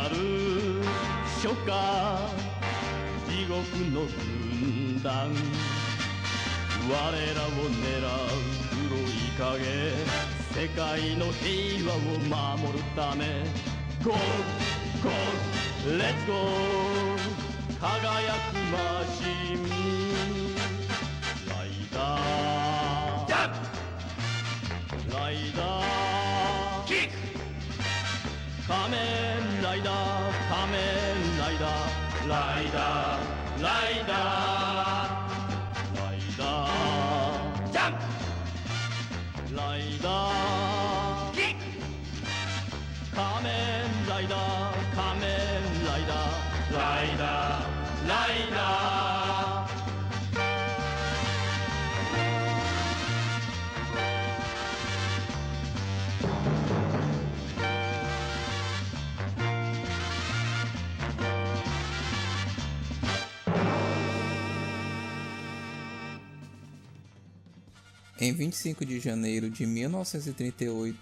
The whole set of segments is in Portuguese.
る初夏地獄の軍団我らを狙う黒い影世界の平和を守るため Go! Go! Let's go! 輝くマシンライダージャンプライダーキック仮面ライダー仮面ライダーライダーライダーライダージャンプライダーキック仮面ライダー仮面ライダーライダーライダーEm 25 de janeiro de 1938,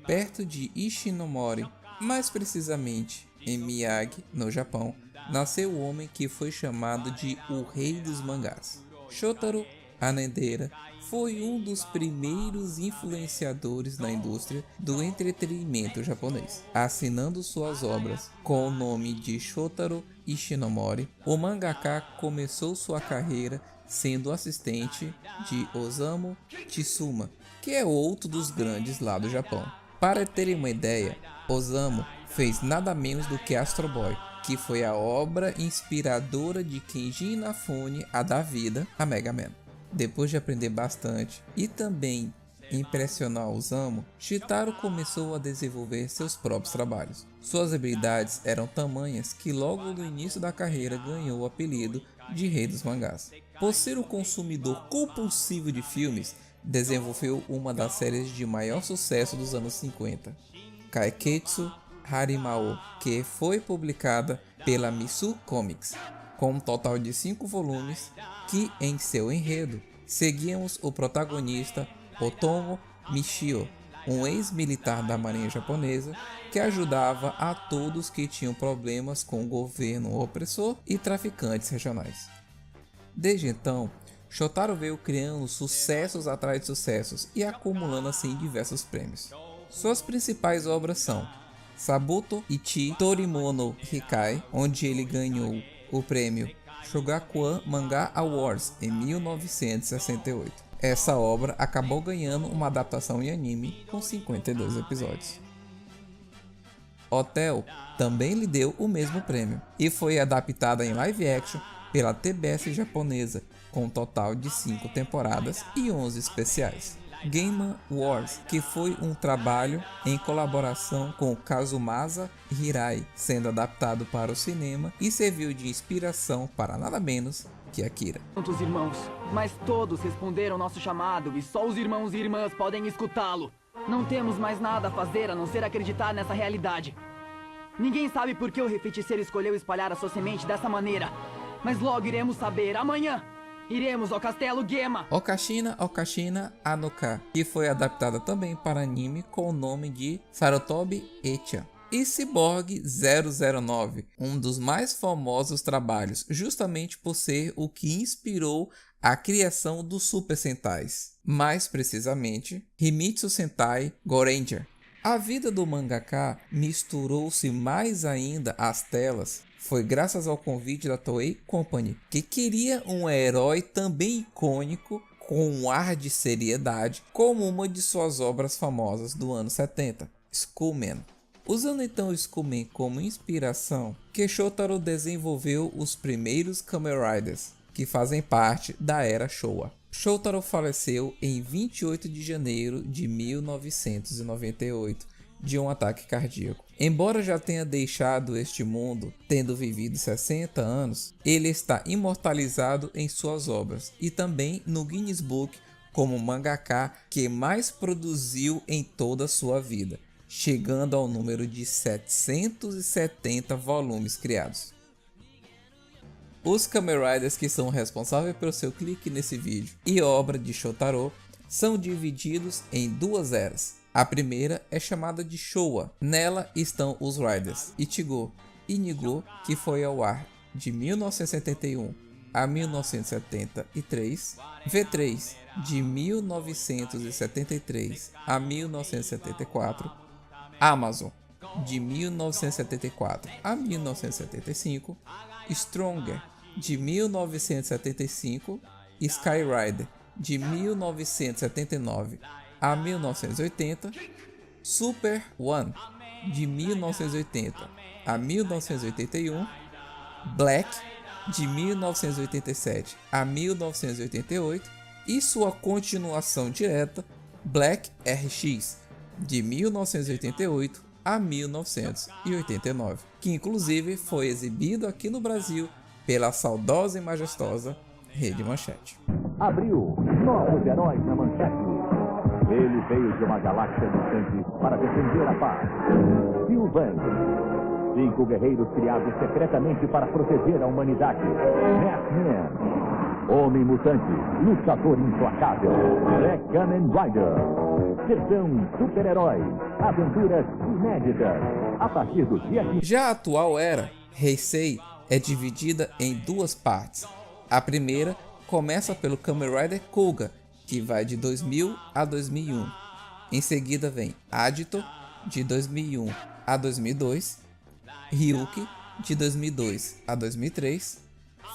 perto de Ishinomori, mais precisamente em Miyagi, no Japão, nasceu o homem que foi chamado de o Rei dos Mangás. Shotaro Hanedera foi um dos primeiros influenciadores na indústria do entretenimento japonês. Assinando suas obras com o nome de Shotaro Ishinomori, o mangaka começou sua carreira sendo assistente de Osamu Tezuka, que é outro dos grandes lá do Japão. Para terem uma ideia, Osamu fez nada menos do que Astro Boy, que foi a obra inspiradora de Kenji Inafune a dar vida a Mega Man. Depois de aprender bastante e também impressionar Osamu, Shitaro começou a desenvolver seus próprios trabalhos. Suas habilidades eram tamanhas que logo no início da carreira ganhou o apelido de Rei dos Mangás. Por ser um consumidor compulsivo de filmes, desenvolveu uma das séries de maior sucesso dos anos 50, Kaiketsu Harimao, que foi publicada pela Misu Comics, com um total de 5 volumes que, em seu enredo, seguíamos o protagonista Otomo Michio, um ex-militar da marinha japonesa que ajudava a todos que tinham problemas com o governo opressor e traficantes regionais. Desde então, Shotaro veio criando sucessos atrás de sucessos e acumulando assim diversos prêmios. Suas principais obras são Sabuto Ichi Torimono Hikai, onde ele ganhou o prêmio Shogakukan Manga Awards em 1968. Essa obra acabou ganhando uma adaptação em anime com 52 episódios. Hotel também lhe deu o mesmo prêmio e foi adaptada em live action pela TBS japonesa, com um total de 5 temporadas e 11 especiais. Game Wars, que foi um trabalho em colaboração com Kazumasa Hirai, sendo adaptado para o cinema e serviu de inspiração para nada menos que Akira. Quantos irmãos, mas todos responderam nosso chamado e só os irmãos e irmãs podem escutá-lo. Não temos mais nada a fazer a não ser acreditar nessa realidade. Ninguém sabe por que o refeiticeiro escolheu espalhar a sua semente dessa maneira, mas logo iremos saber amanhã. Iremos ao Castelo Gema. Okashina Anoka, que foi adaptada também para anime com o nome de Sarutobi Echan. E Cyborg 009, um dos mais famosos trabalhos, justamente por ser o que inspirou a criação dos Super Sentais, mais precisamente Himitsu Sentai Goranger. A vida do mangaka misturou-se mais ainda às telas. Foi graças ao convite da Toei Company, que queria um herói também icônico, com um ar de seriedade, como uma de suas obras famosas do ano 70, Skullman. Usando então Skullman como inspiração, que Shotaro desenvolveu os primeiros Kamen Riders, que fazem parte da era Showa. Shotaro faleceu em 28 de janeiro de 1998, de um ataque cardíaco. Embora já tenha deixado este mundo, tendo vivido 60 anos, ele está imortalizado em suas obras e também no Guinness Book como o mangaka que mais produziu em toda a sua vida, chegando ao número de 770 volumes criados. Os Kamen Riders que são responsáveis pelo seu clique nesse vídeo e obra de Shotaro são divididos em duas eras, A primeira é chamada de Showa. Nela estão os Riders Ichigo e Nigo, que foi ao ar de 1971 a 1973, V3 de 1973 a 1974, Amazon de 1974 a 1975, Stronger de 1975, Skyrider de 1979 a 1980, Super One de 1980 a 1981, Black de 1987 a 1988 e sua continuação direta, Black RX de 1988 a 1989, que inclusive foi exibido aqui no Brasil pela saudosa e majestosa Rede Manchete. Abriu novos heróis na Manchete. Ele veio de uma galáxia distante para defender a paz. Sylvain, 5 guerreiros criados secretamente para proteger a humanidade. Batman, homem mutante, lutador implacável. The Kamen Rider, versão super-herói, aventuras inéditas. A partir do dia 15. Já a atual era, Heisei, é dividida em duas partes. A primeira começa pelo Kamen Rider Koga, que vai de 2000 a 2001. Em seguida vem Agito, de 2001 a 2002, Ryuki, de 2002 a 2003,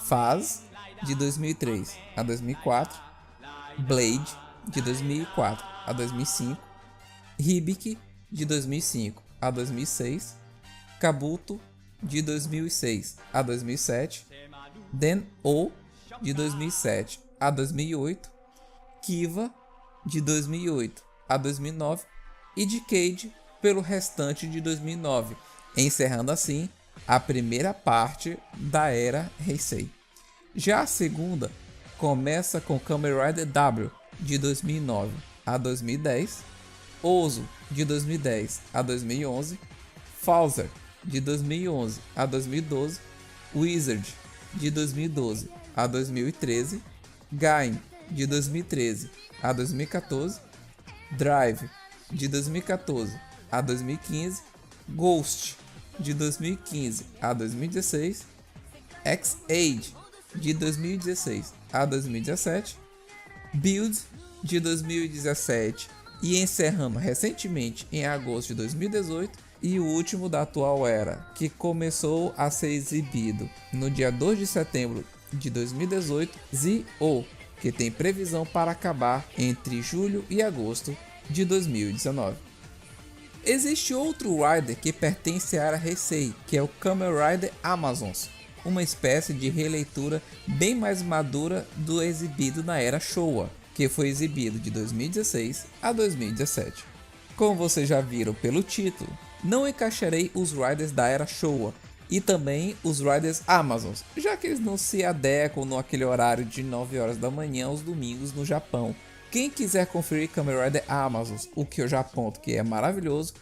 Phase, de 2003 a 2004, Blade, de 2004 a 2005, Hibiki, de 2005 a 2006, Kabuto, de 2006 a 2007, Den-O, de 2007 a 2008, Kiva, de 2008 a 2009 e Decade pelo restante de 2009, encerrando assim a primeira parte da era Heisei. Já a segunda começa com Kamen Rider W, de 2009 a 2010, Ozo, de 2010 a 2011, Falzer, de 2011 a 2012, Wizard, de 2012 a 2013, Gain, de 2013 a 2014, Drive, de 2014 a 2015, Ghost, de 2015 a 2016, X-Aid, de 2016 a 2017, Build, de 2017 e encerrando recentemente em agosto de 2018, e o último da atual era, que começou a ser exibido no dia 2 de setembro de 2018, Z.O., que tem previsão para acabar entre julho e agosto de 2019. Existe outro Rider que pertence à era Heisei, que é o Kamen Rider Amazons, uma espécie de releitura bem mais madura do exibido na era Showa, que foi exibido de 2016 a 2017. Como vocês já viram pelo título, não encaixarei os Riders da era Showa e também os Riders Amazons, já que eles não se adequam naquele horário de 9 horas da manhã aos domingos no Japão. Quem quiser conferir Kamen Rider Amazons, o que eu já aponto que é maravilhoso,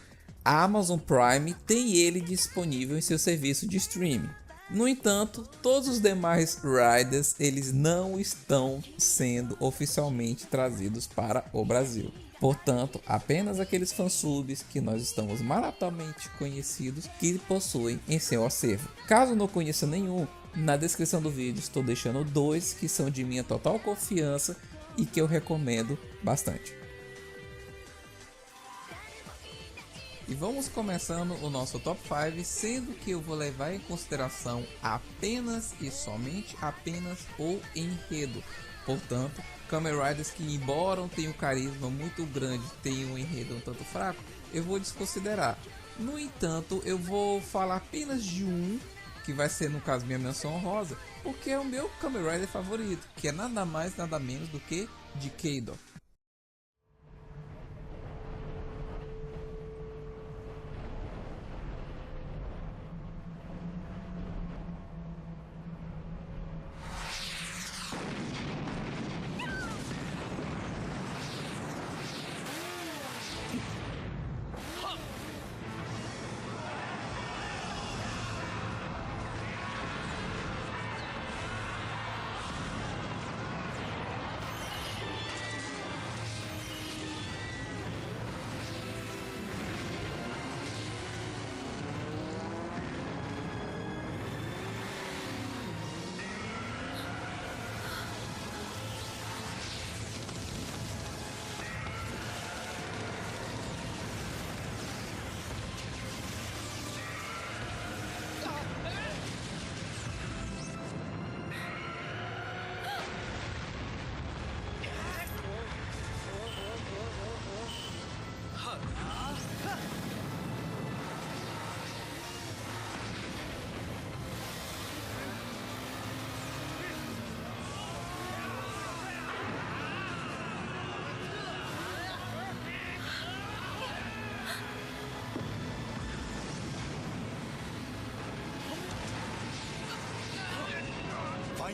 a Amazon Prime tem ele disponível em seu serviço de streaming. No entanto, todos os demais Riders eles não estão sendo oficialmente trazidos para o Brasil. Portanto, apenas aqueles fansubs que nós estamos maratonamente conhecidos que possuem em seu acervo. Caso não conheça nenhum, na descrição do vídeo estou deixando 2 que são de minha total confiança e que eu recomendo bastante. E vamos começando o nosso top 5, sendo que eu vou levar em consideração apenas e somente o enredo. Portanto, Kamen Riders que, embora tenham um carisma muito grande, tenham um enredo um tanto fraco, eu vou desconsiderar. No entanto, eu vou falar apenas de um, que vai ser no caso minha menção honrosa, porque é o meu Kamen Rider favorito, que é nada mais nada menos do que Decade.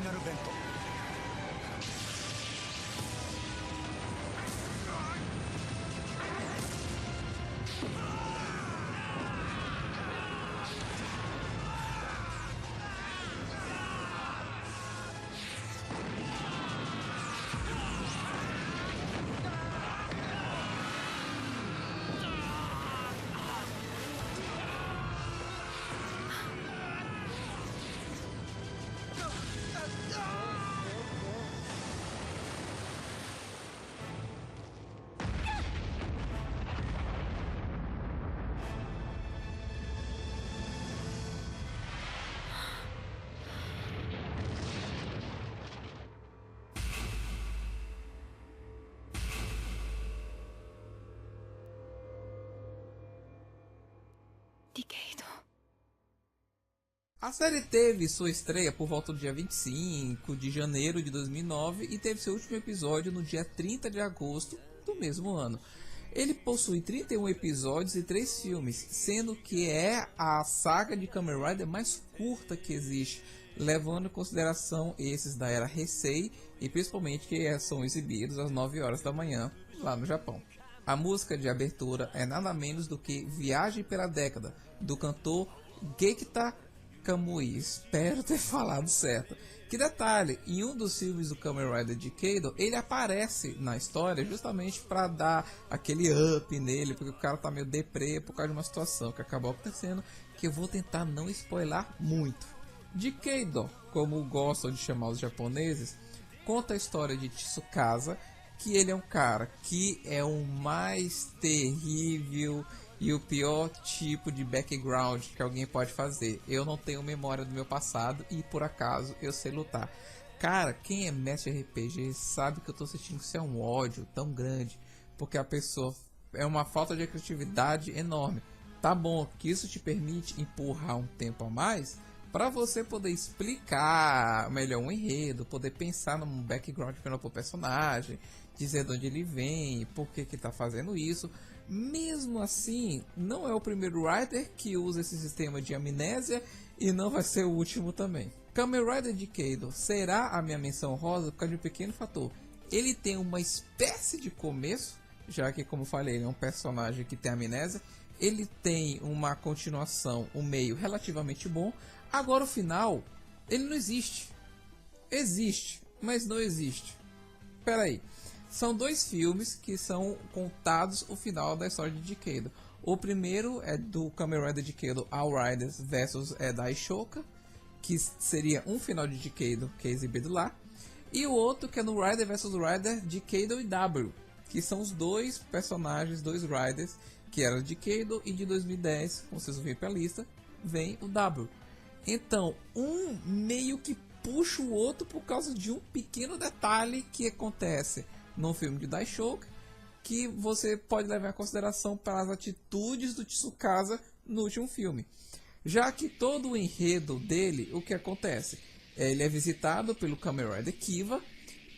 ナルベント。A série teve sua estreia por volta do dia 25 de janeiro de 2009 e teve seu último episódio no dia 30 de agosto do mesmo ano. Ele possui 31 episódios e 3 filmes, sendo que é a saga de Kamen Rider mais curta que existe, levando em consideração esses da era Heisei e principalmente que são exibidos às 9 horas da manhã lá no Japão. A música de abertura é nada menos do que Viagem pela Década, do cantor Gekita Kamui, espero ter falado certo. Que detalhe, em um dos filmes do Kamen Rider Decade, ele aparece na história justamente para dar aquele up nele, porque o cara tá meio deprê por causa de uma situação que acabou acontecendo, que eu vou tentar não spoiler muito. Decade, como gostam de chamar os japoneses, conta a história de Tsukasa, que ele é um cara que é o mais terrível e o pior tipo de background que alguém pode fazer. Eu não tenho memória do meu passado e por acaso eu sei lutar. Cara, quem é mestre RPG sabe que eu tô sentindo que isso é um ódio tão grande, porque a pessoa é uma falta de criatividade enorme. Tá bom que isso te permite empurrar um tempo a mais para você poder explicar melhor um enredo, poder pensar num background melhor pro personagem, dizer de onde ele vem, por que que tá fazendo isso. Mesmo assim, não é o primeiro Rider que usa esse sistema de amnésia e não vai ser o último também. Kamen Rider Decade será a minha menção rosa por causa de um pequeno fator. Ele tem uma espécie de começo, já que, como falei, ele é um personagem que tem amnésia. Ele tem uma continuação, um meio relativamente bom. Agora o final, ele não existe. Existe, mas não existe. Espera aí. São dois filmes que são contados o final da história de Decade. O primeiro é do Kamen Rider Decade All Riders vs Daishoka, que seria um final de Decade que é exibido lá. E o outro que é no Rider vs Rider Decade e W, que são os dois personagens, dois Riders, que era de Decade e de 2010, como vocês vão ver pela lista, vem o W. Então, um meio que puxa o outro por causa de um pequeno detalhe que acontece no filme de Daishoka, que você pode levar em consideração para as atitudes do Tsukasa no último filme. Já que todo o enredo dele, o que acontece? Ele é visitado pelo Kamen Rider Kiva,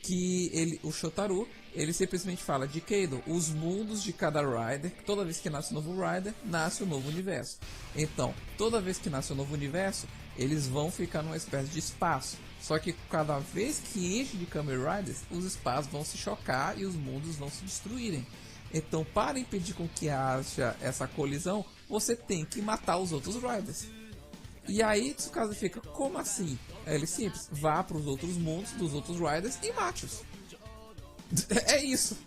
que o Shotaru, ele simplesmente fala de Keido, os mundos de cada Rider, toda vez que nasce um novo Rider, nasce um novo universo. Então, toda vez que nasce um novo universo, eles vão ficar numa espécie de espaço. Só que cada vez que enche de Kamen Riders, os espaços vão se chocar e os mundos vão se destruírem. Então, para impedir com que haja essa colisão, você tem que matar os outros Riders. E aí, Tsukasa fica, como assim? Ele simples, vá para os outros mundos dos outros Riders e mate-os. É isso.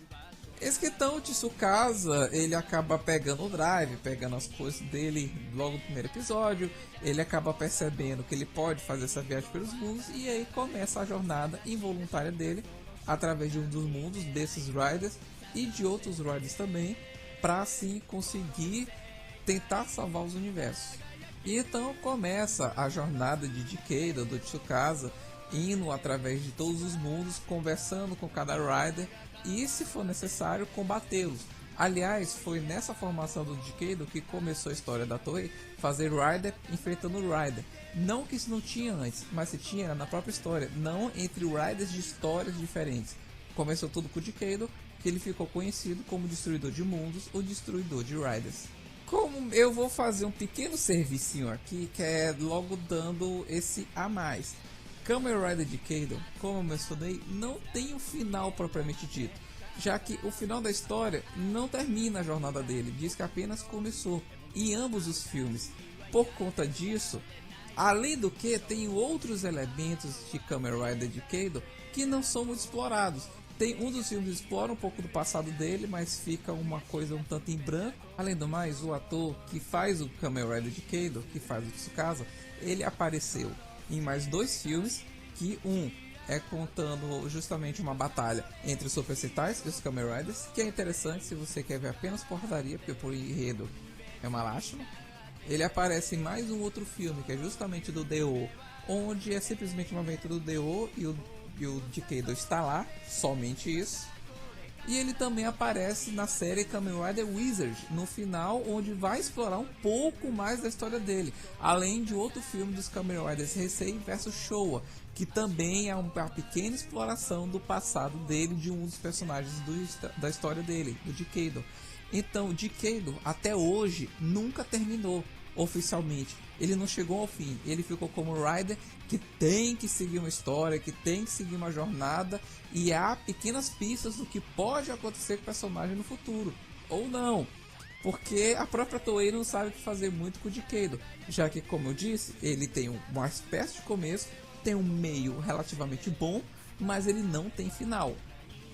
Esse que então, o Tsukasa, ele acaba pegando o drive, pegando as coisas dele logo no primeiro episódio. Ele acaba percebendo que ele pode fazer essa viagem pelos mundos e aí começa a jornada involuntária dele através de um dos mundos desses Riders e de outros Riders também, para assim conseguir tentar salvar os universos. E então começa a jornada de Decade do Tsukasa, indo através de todos os mundos, conversando com cada Rider e, se for necessário, combatê-los. Aliás, foi nessa formação do Decade que começou a história da Toei, fazer Rider enfrentando Rider. Não que isso não tinha antes, mas se tinha na própria história, não entre Riders de histórias diferentes. Começou tudo com o Decade, que ele ficou conhecido como Destruidor de Mundos ou Destruidor de Riders. Como eu vou fazer um pequeno servicinho aqui, que é logo dando esse a mais. Kamen Rider Decade, como eu mencionei, não tem um final propriamente dito, já que o final da história não termina a jornada dele, diz que apenas começou em ambos os filmes. Por conta disso, além do que, tem outros elementos de Kamen Rider Decade que não são muito explorados. Tem um dos filmes que explora um pouco do passado dele, mas fica uma coisa um tanto em branco. Além do mais, o ator que faz o Kamen Rider Decade, que faz o Tsukasa, ele apareceu em mais 2 filmes, que um é contando justamente uma batalha entre os Super Sentais e os Kamen Riders, que é interessante se você quer ver apenas porradaria, porque por enredo é uma lástima. Ele aparece em mais um outro filme, que é justamente do D.O., onde é simplesmente uma aventura do D.O. e o Decade está lá, somente isso. E ele também aparece na série Kamen Rider Wizard, no final, onde vai explorar um pouco mais da história dele, além de outro filme dos Kamen Riders Heisei vs Showa, que também é uma pequena exploração do passado dele, de um dos personagens da história dele, do Decade. Então, o Decade até hoje nunca terminou oficialmente. Ele não chegou ao fim, ele ficou como Rider que tem que seguir uma história, que tem que seguir uma jornada, e há pequenas pistas do que pode acontecer com o personagem no futuro, ou não, porque a própria Toei não sabe o que fazer muito com o Decade, já que, como eu disse, ele tem uma espécie de começo, tem um meio relativamente bom, mas ele não tem final.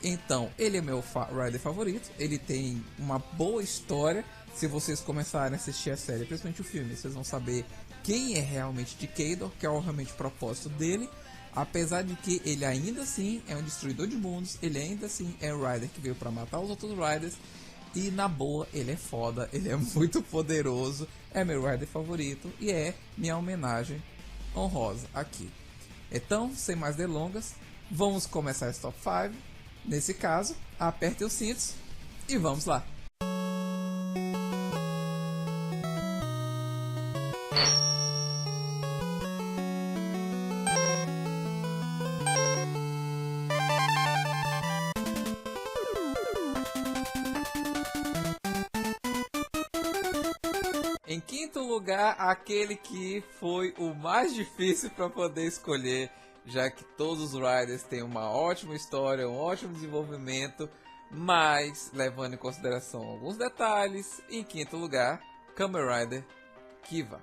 Então, ele é meu Rider favorito, ele tem uma boa história. Se vocês começarem a assistir a série, principalmente o filme, vocês vão saber quem é realmente Decade, que é realmente o propósito dele. Apesar de que ele ainda assim é um destruidor de mundos, ele ainda assim é o Rider que veio para matar os outros Riders. E na boa, ele é foda, ele é muito poderoso, é meu Rider favorito e é minha homenagem honrosa aqui. Então, sem mais delongas, vamos começar esse top 5. Nesse caso, apertem os cintos e vamos lá. Em quinto lugar, aquele que foi o mais difícil para poder escolher, já que todos os Riders têm uma ótima história, um ótimo desenvolvimento, mas levando em consideração alguns detalhes, em quinto lugar, Kamen Rider Kiva.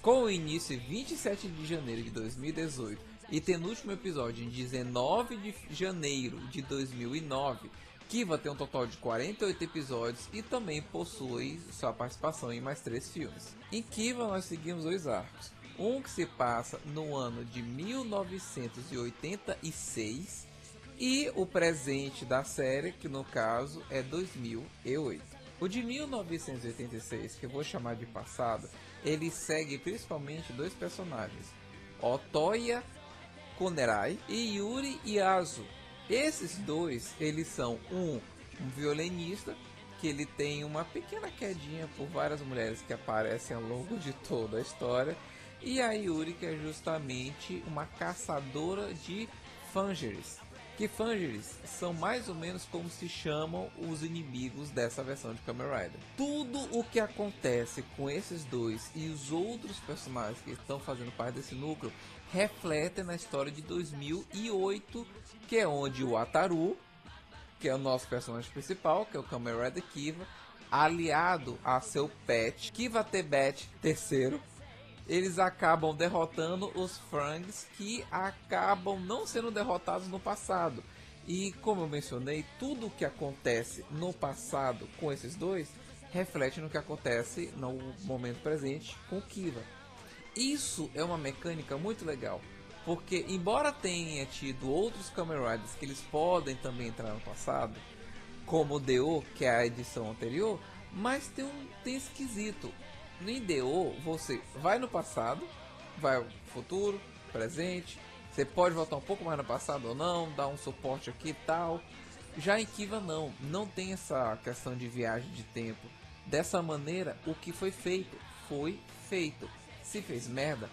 Com o início em 27 de janeiro de 2018 e tendo o último episódio em 19 de janeiro de 2009, Kiva tem um total de 48 episódios e também possui sua participação em mais 3 filmes. Em Kiva nós seguimos 2 arcos, um que se passa no ano de 1986 e o presente da série, que no caso é 2008. O de 1986, que eu vou chamar de passado, ele segue principalmente 2 personagens, Otoya Konerai e Yuri Yasu. Esses 2, eles são um violinista, que ele tem uma pequena quedinha por várias mulheres que aparecem ao longo de toda a história, e a Yuri, que é justamente uma caçadora de Fangeries. Que Fangeries são mais ou menos como se chamam os inimigos dessa versão de Kamen Rider. Tudo o que acontece com esses 2 e os outros personagens que estão fazendo parte desse núcleo refletem na história de 2008, que é onde o Ataru, que é o nosso personagem principal, que é o Kamen Rider Kiva, aliado a seu pet, Kiva Tebet III, eles acabam derrotando os Frangs, que acabam não sendo derrotados no passado. E como eu mencionei, tudo o que acontece no passado com esses 2 reflete no que acontece no momento presente com Kiva. Isso é uma mecânica muito legal, porque embora tenha tido outros Kamen Riders que eles podem também entrar no passado, como o D.O., que é a edição anterior, mas tem esquisito. No IDO, você vai no passado, vai ao futuro, presente, você pode voltar um pouco mais no passado ou não, dar um suporte aqui e tal. Já em Kiva não tem essa questão de viagem de tempo. Dessa maneira, o que foi feito, foi feito. Se fez merda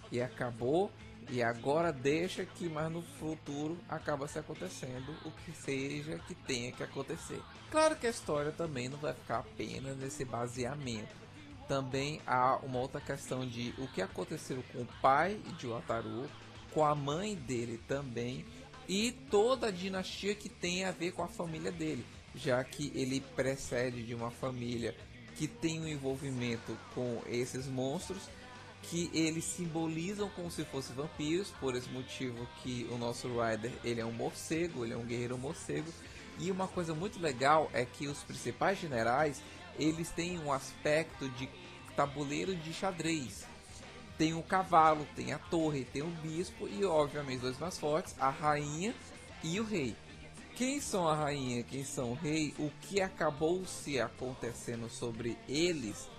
e acabou. E agora deixa que mais no futuro acaba se acontecendo o que seja que tenha que acontecer. Claro que a história também não vai ficar apenas nesse baseamento. Também há uma outra questão de o que aconteceu com o pai de Wataru, com a mãe dele também, e toda a dinastia que tem a ver com a família dele, já que ele precede de uma família que tem um envolvimento com esses monstros, que eles simbolizam como se fossem vampiros, por esse motivo que o nosso Rider, ele é um morcego, ele é um guerreiro morcego. E uma coisa muito legal é que os principais generais, eles têm um aspecto de tabuleiro de xadrez. Tem o cavalo, tem a torre, tem o bispo e obviamente os dois mais fortes, a rainha e o rei. Quem são a rainha, quem são o rei, o que acabou se acontecendo sobre eles,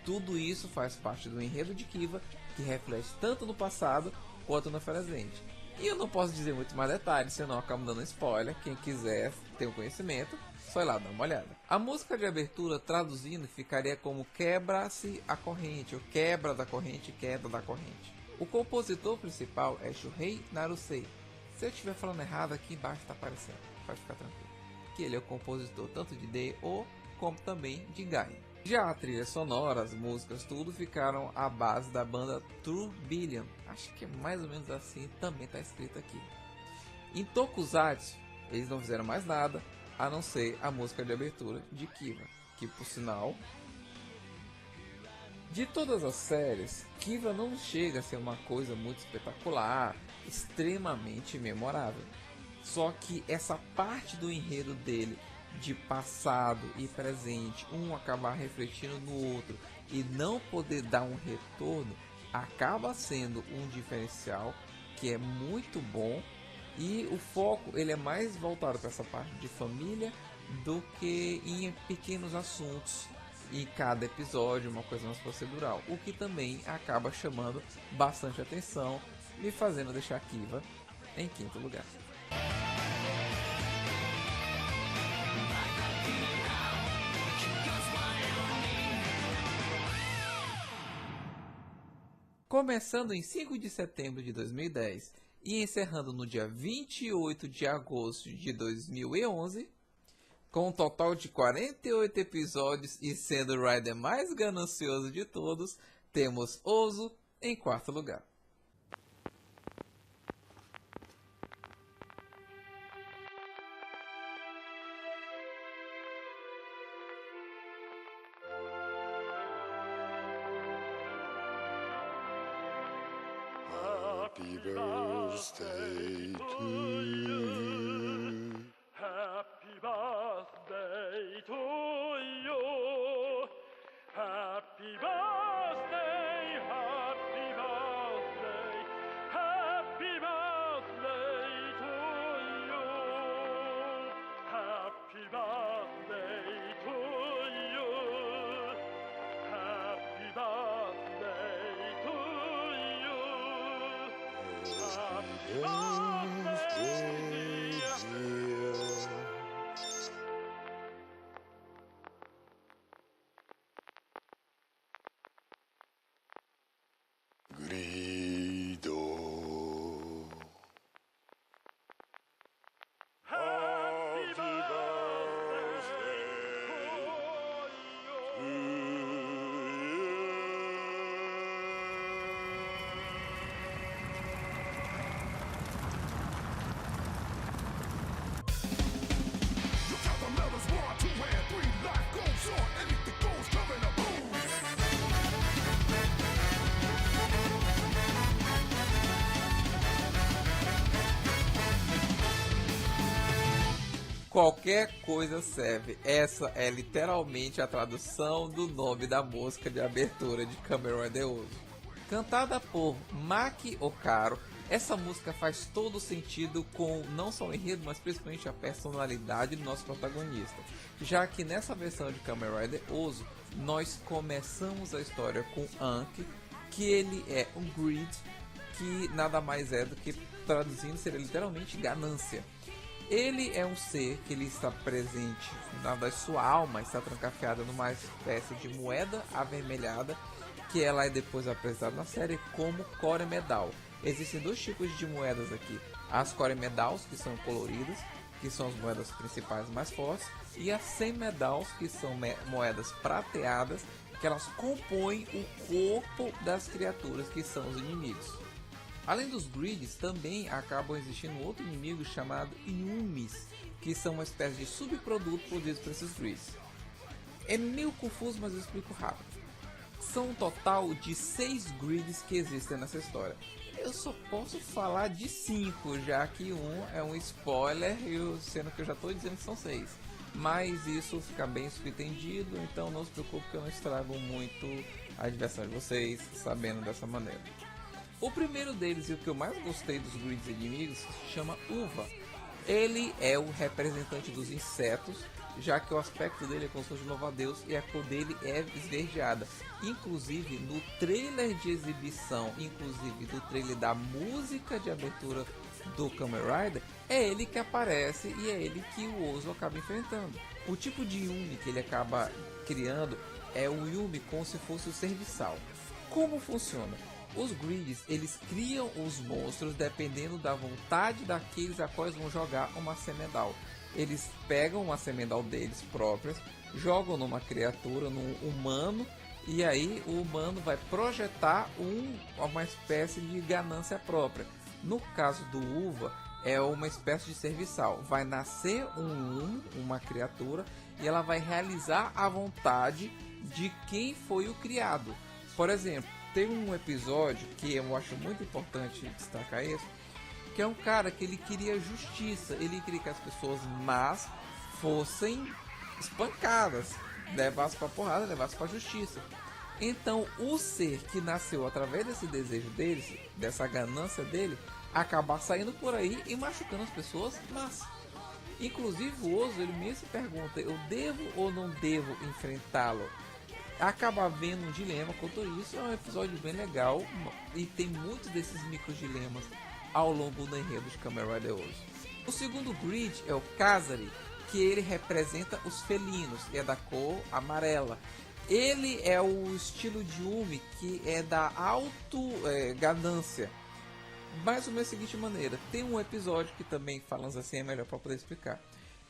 tudo isso faz parte do enredo de Kiva, que reflete tanto no passado quanto no presente. E eu não posso dizer muito mais detalhes, senão eu acabo dando spoiler. Quem quiser ter o conhecimento, só ir lá dar uma olhada. A música de abertura, traduzindo, ficaria como quebra-se a corrente, ou quebra da corrente, queda da corrente. O compositor principal é Shuhei Narusei. Se eu estiver falando errado, aqui embaixo está aparecendo, pode ficar tranquilo. Que ele é o compositor tanto de D.O. como também de Gai. Já a trilha sonora, as músicas, tudo ficaram à base da banda Tourbillon. Acho que é mais ou menos assim, também está escrito aqui. Em Tokusatsu, eles não fizeram mais nada, a não ser a música de abertura de Kiva, que por sinal, de todas as séries, Kiva não chega a ser uma coisa muito espetacular, extremamente memorável. Só que essa parte do enredo dele, de passado e presente, um acabar refletindo no outro e não poder dar um retorno, acaba sendo um diferencial que é muito bom. E o foco ele é mais voltado para essa parte de família do que em pequenos assuntos em cada episódio, uma coisa mais procedural, o que também acaba chamando bastante atenção, me fazendo deixar Kiva em quinto lugar. Começando em 5 de setembro de 2010 e encerrando no dia 28 de agosto de 2011, com um total de 48 episódios e sendo o Rider mais ganancioso de todos, temos Ozu em quarto lugar. Happy birthday to you. Happy birthday to you. Happy birthday, happy birthday, happy birthday to you. Happy birthday to you. Happy birthday to you. Happy birthday, dear. Grido. Happy birthday to you. Qualquer coisa serve. Essa é literalmente a tradução do nome da música de abertura de Kamen Rider Ozu. Cantada por Maki Okaro, essa música faz todo sentido com não só o enredo, mas principalmente a personalidade do nosso protagonista. Já que nessa versão de Kamen Rider Ozu, nós começamos a história com Anki, que ele é um greed, que nada mais é do que, traduzindo, seria literalmente ganância. Ele é um ser que ele está presente, na sua alma está trancafiada numa espécie de moeda avermelhada, que ela é depois apresentada na série como Core Medal. Existem dois tipos de moedas aqui. As Core Medals, que são coloridas, que são as moedas principais mais fortes, e as 100 Medals, que são moedas prateadas, que elas compõem o corpo das criaturas, que são os inimigos. Além dos grids, também acabam existindo outro inimigo chamado Yumis, que são uma espécie de subproduto produzido por esses grids. É meio confuso, mas eu explico rápido. São um total de 6 grids que existem nessa história. Eu só posso falar de 5, já que um é um spoiler, sendo que eu já estou dizendo que são 6. Mas isso fica bem subentendido, então não se preocupe que eu não estrago muito a diversão de vocês sabendo dessa maneira. O primeiro deles, e o que eu mais gostei dos grids inimigos, se chama Uva. Ele é o representante dos insetos, já que o aspecto dele é como se fosse de louva-a-Deus e a cor dele é esverdeada. Inclusive no trailer de exibição, inclusive do trailer da música de abertura do Kamen Rider, é ele que aparece e é ele que o Ozo acaba enfrentando. O tipo de Yumi que ele acaba criando é o Yumi como se fosse o serviçal. Como funciona? Os grids, eles criam os monstros dependendo da vontade daqueles a quais vão jogar uma semedal. Eles pegam uma semedal deles próprias, jogam numa criatura, num humano, e aí o humano vai projetar uma espécie de ganância própria. No caso do Uva, é uma espécie de serviçal. Vai nascer uma criatura, e ela vai realizar a vontade de quem foi o criado. Por exemplo, tem um episódio que eu acho muito importante destacar isso, que é um cara que ele queria justiça, ele queria que as pessoas más fossem espancadas, levassem pra porrada, levassem pra justiça. Então o ser que nasceu através desse desejo dele, dessa ganância dele, acaba saindo por aí e machucando as pessoas más. Inclusive o Ozo, ele mesmo se pergunta, eu devo ou não devo enfrentá-lo? Acaba havendo um dilema quanto isso. É um episódio bem legal e tem muitos desses micro dilemas ao longo do enredo de Kamen Rider Ozo. O segundo grid é o Kazari, que ele representa os felinos e é da cor amarela. Ele é o estilo de Yumi que é da ganância. Mais ou menos da seguinte maneira, tem um episódio que também, falando assim, é melhor para poder explicar,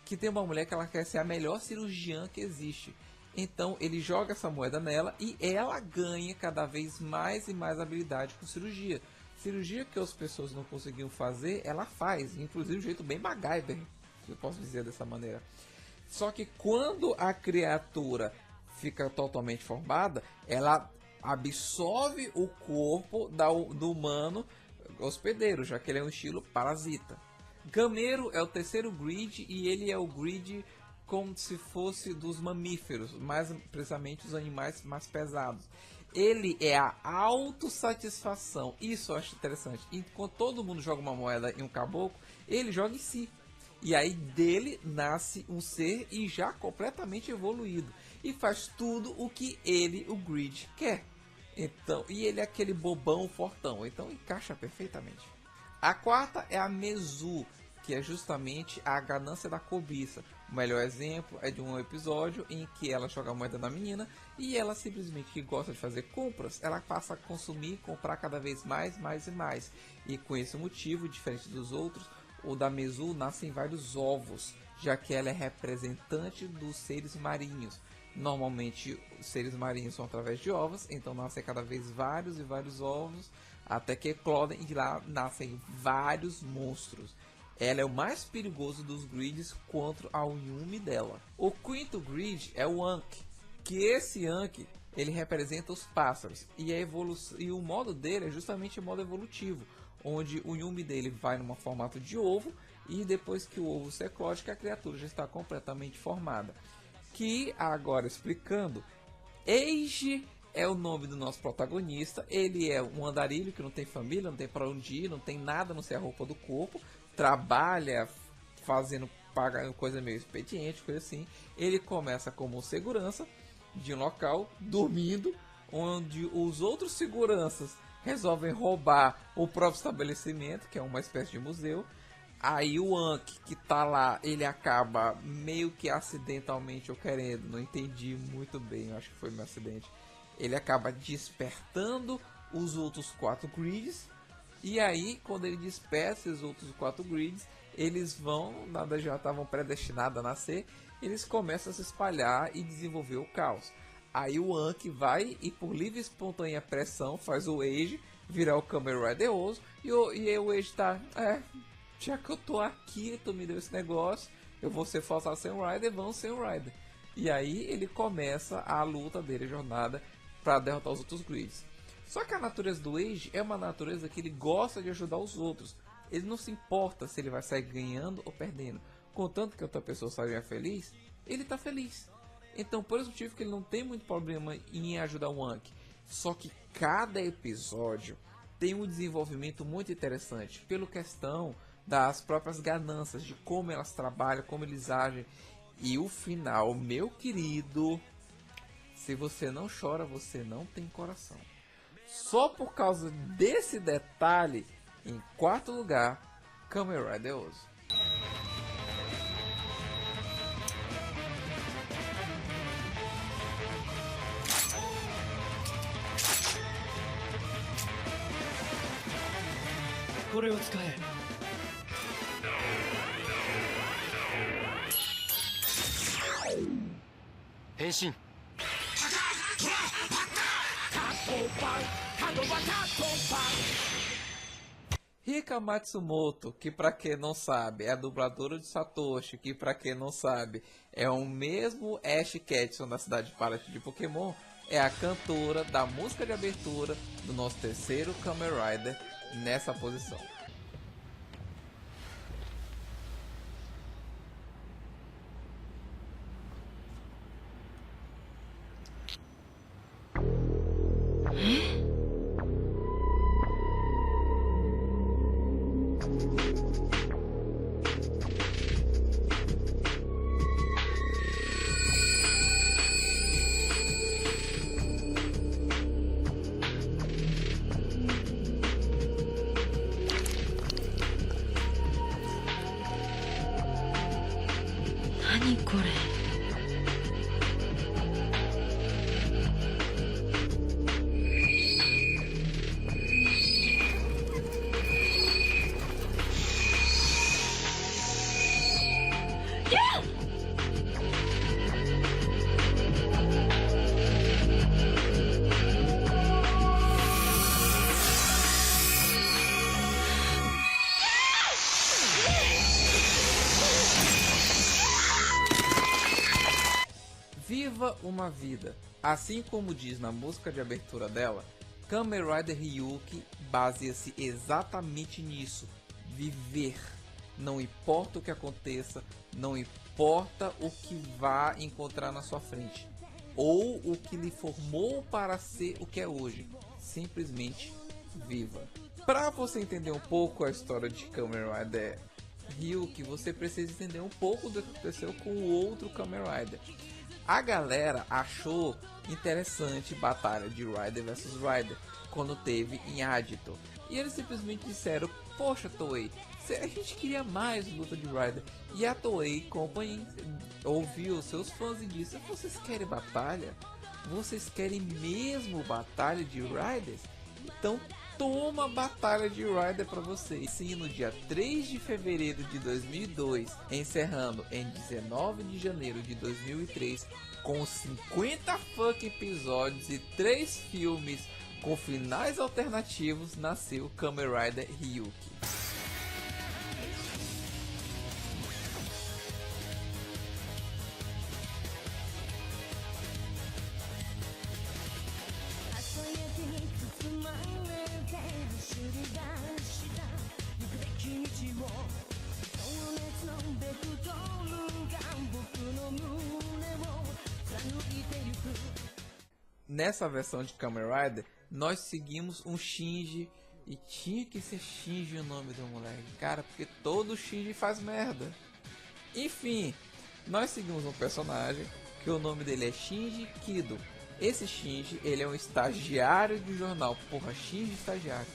que tem uma mulher que ela quer ser a melhor cirurgiã que existe. Então ele joga essa moeda nela e ela ganha cada vez mais e mais habilidade com cirurgia. Cirurgia que as pessoas não conseguiam fazer, ela faz, inclusive de um jeito bem MacGyver, se eu posso dizer dessa maneira. Só que quando a criatura fica totalmente formada, ela absorve o corpo do humano hospedeiro, já que ele é um estilo parasita. Gameiro é o terceiro grid e ele é o grid como se fosse dos mamíferos, mais precisamente os animais mais pesados. Ele é a autossatisfação. Isso eu acho interessante. Enquanto todo mundo joga uma moeda em um caboclo, ele joga em si. E aí dele nasce um ser e já completamente evoluído. E faz tudo o que ele, o grid, quer. Então, e ele é aquele bobão fortão. Então encaixa perfeitamente. A quarta é a Mezu, que é justamente a ganância da cobiça. O melhor exemplo é de um episódio em que ela joga a moeda na menina e ela simplesmente, que gosta de fazer compras, ela passa a consumir, comprar cada vez mais e mais. E com esse motivo, diferente dos outros, o da Mezu nasce em vários ovos, já que ela é representante dos seres marinhos. Normalmente os seres marinhos são através de ovos, então nascem cada vez vários e vários ovos, até que eclodem e lá nascem vários monstros. Ela é o mais perigoso dos grids contra o Yumi dela. O quinto grid é o Ankh, que esse Ankh ele representa os pássaros e e o modo dele é justamente o modo evolutivo, onde o Yumi dele vai num formato de ovo e depois que o ovo se eclode, que a criatura já está completamente formada. Que agora explicando, Eiji é o nome do nosso protagonista. Ele é um andarilho que não tem família, não tem para onde ir, não tem nada a não ser a roupa do corpo. Trabalha pagando coisa meio expediente, coisa assim. Ele começa como segurança de um local, dormindo, onde os outros seguranças resolvem roubar o próprio estabelecimento, que é uma espécie de museu. Aí o Ankh, que tá lá, ele acaba meio que acidentalmente ou querendo, não entendi muito bem, eu acho que foi meu acidente. Ele acaba despertando os outros 4 grids E aí, quando ele despeça os outros 4 grids, eles vão, nada já estavam predestinados a nascer, eles começam a se espalhar e desenvolver o caos. Aí o Ankh vai e por livre e espontânea pressão faz o Age virar o Kamen Rider Oso. E aí o Age tá, já que eu tô aqui, tu me deu esse negócio, eu vou ser forçado a ser um Rider, vamos ser um Rider. E aí ele começa a luta dele, a jornada, para derrotar os outros grids. Só que a natureza do Age é uma natureza que ele gosta de ajudar os outros. Ele não se importa se ele vai sair ganhando ou perdendo. Contanto que outra pessoa saia feliz, ele tá feliz. Então, por esse motivo que ele não tem muito problema em ajudar o Ankh. Só que cada episódio tem um desenvolvimento muito interessante. Pela questão das próprias ganâncias, de como elas trabalham, como eles agem. E o final, meu querido, se você não chora, você não tem coração. Só por causa desse detalhe, em quarto lugar, Kamen Rider Oso. Henshin. Rika Matsumoto, que pra quem não sabe é a dubladora de Satoshi, que pra quem não sabe é o mesmo Ash Ketchum da cidade de Paraty de Pokémon, é a cantora da música de abertura do nosso terceiro Kamen Rider nessa posição. Viva uma vida. Assim como diz na música de abertura dela, Kamen Rider Ryuki baseia-se exatamente nisso. Viver. Não importa o que aconteça, não importa o que vá encontrar na sua frente, ou o que lhe formou para ser o que é hoje. Simplesmente viva. Para você entender um pouco a história de Kamen Rider Ryuki, você precisa entender um pouco do que aconteceu com o outro Kamen Rider. A galera achou interessante batalha de Rider vs Rider quando teve em Agito. E eles simplesmente disseram, poxa Toei, a gente queria mais luta de Rider. E a Toei Company ouviu seus fãs e disse, vocês querem batalha? Vocês querem mesmo batalha de Riders? Então toma batalha de Rider para vocês. Sim, no dia 3 de fevereiro de 2002, encerrando em 19 de janeiro de 2003, com 50 fucking episódios e 3 filmes com finais alternativos, nasceu Kamen Rider Ryuki. Nessa versão de Kamen Rider, nós seguimos um Shinji, e tinha que ser Shinji o nome do moleque, cara, porque todo Shinji faz merda. Enfim, nós seguimos um personagem que o nome dele é Shinji Kido. Esse Shinji, ele é um estagiário de jornal. Porra, Shinji estagiário.